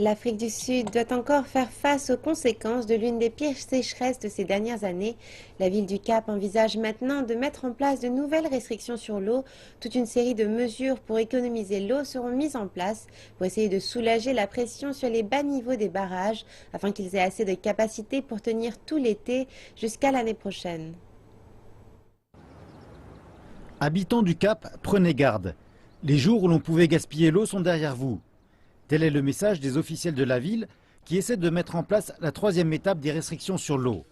L'Afrique du Sud doit encore faire face aux conséquences de l'une des pires sécheresses de ces dernières années. La ville du Cap envisage maintenant de mettre en place de nouvelles restrictions sur l'eau. Toute une série de mesures pour économiser l'eau seront mises en place pour essayer de soulager la pression sur les bas niveaux des barrages afin qu'ils aient assez de capacité pour tenir tout l'été jusqu'à l'année prochaine. Habitants du Cap, prenez garde. Les jours où l'on pouvait gaspiller l'eau sont derrière vous. Tel est le message des officiels de la ville qui essaient de mettre en place la troisième étape des restrictions sur l'eau.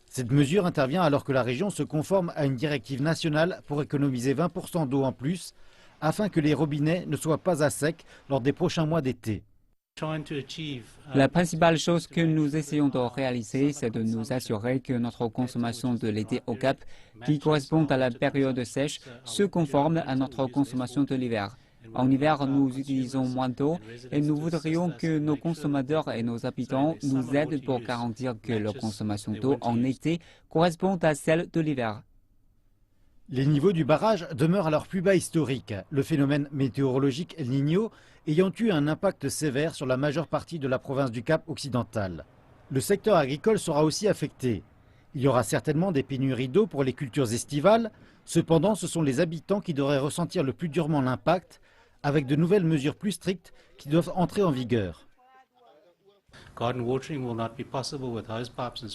Cette mesure intervient alors que la région se conforme à une directive nationale pour économiser 20% d'eau en plus afin que les robinets ne soient pas à sec lors des prochains mois d'été. La principale chose que nous essayons de réaliser, c'est de nous assurer que notre consommation de l'été au Cap, qui correspond à la période sèche, se conforme à notre consommation de l'hiver. En hiver, nous utilisons moins d'eau et nous voudrions que nos consommateurs et nos habitants nous aident pour garantir que leur consommation d'eau en été correspond à celle de l'hiver. Les niveaux du barrage demeurent à leur plus bas historique, le phénomène météorologique El Niño ayant eu un impact sévère sur la majeure partie de la province du Cap occidental. Le secteur agricole sera aussi affecté. Il y aura certainement des pénuries d'eau pour les cultures estivales. Cependant, ce sont les habitants qui devraient ressentir le plus durement l'impact, avec de nouvelles mesures plus strictes qui doivent entrer en vigueur.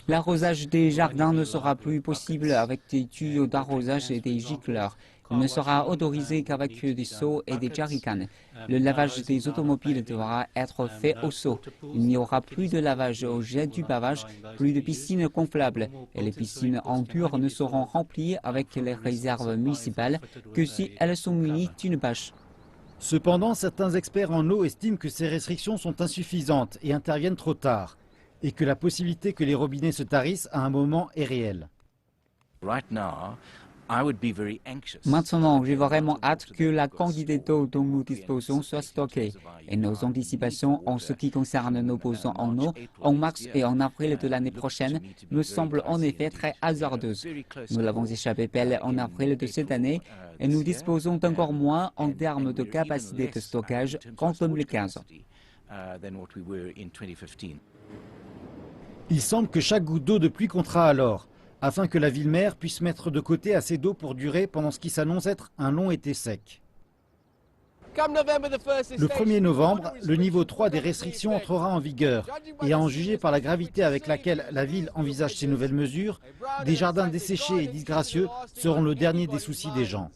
L'arrosage des jardins ne sera plus possible avec des tuyaux d'arrosage et des gicleurs. Il ne sera autorisé qu'avec des seaux et des jerrycans. Le lavage des automobiles devra être fait au seau. Il n'y aura plus de lavage au jet du pavage, plus de piscines gonflables. Et les piscines en dur ne seront remplies avec les réserves municipales que si elles sont munies d'une bâche. Cependant, certains experts en eau estiment que ces restrictions sont insuffisantes et interviennent trop tard, et que la possibilité que les robinets se tarissent à un moment est réelle. Maintenant, j'ai vraiment hâte que la quantité d'eau dont nous disposons soit stockée. Et nos anticipations en ce qui concerne nos besoins en eau en mars et en avril de l'année prochaine me semblent en effet très hasardeuses. Nous l'avons échappé belle en avril de cette année et nous disposons d'encore moins en termes de capacité de stockage qu'en 2015. Il semble que chaque goutte d'eau de pluie comptera alors, afin que la ville-mère puisse mettre de côté assez d'eau pour durer pendant ce qui s'annonce être un long été sec. Le 1er novembre, le niveau 3 des restrictions entrera en vigueur et à en juger par la gravité avec laquelle la ville envisage ces nouvelles mesures, des jardins desséchés et disgracieux seront le dernier des soucis des gens.